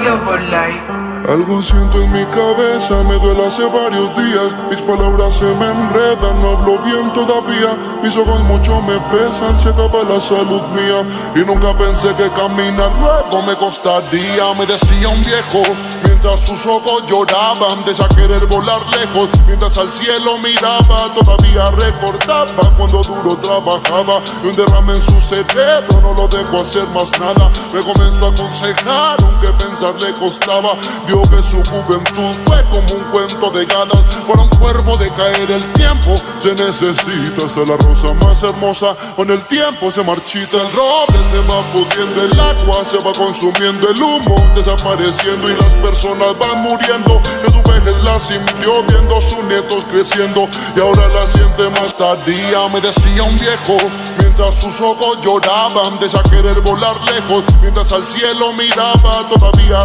Global Life. Algo siento en mi cabeza, me duele hace varios días. Mis palabras se me enredan, no hablo bien todavía. Mis ojos mucho me pesan, se acaba la salud mía. Y nunca pensé que caminar luego me costaría. Me decía un viejo, mientras sus ojos lloraban, de esa querer volar lejos. Mientras al cielo miraba, todavía recordaba cuando duro trabajaba. Y un derrame en su cerebro no lo dejó hacer más nada. Me comenzó a aconsejar, aunque pensar le costaba. Dijo que su juventud fue como un cuento de gadas. Para un cuervo de caer el tiempo se necesita. Hasta la rosa más hermosa con el tiempo se marchita. El roble se va pudriendo, el agua se va consumiendo, el humo desapareciendo y las personas van muriendo. Que su vejez la sintió viendo sus nietos creciendo y ahora la siente más tardía. Me decía un viejo, mientras sus ojos lloraban, de esa querer volar lejos. Mientras al cielo miraba, todavía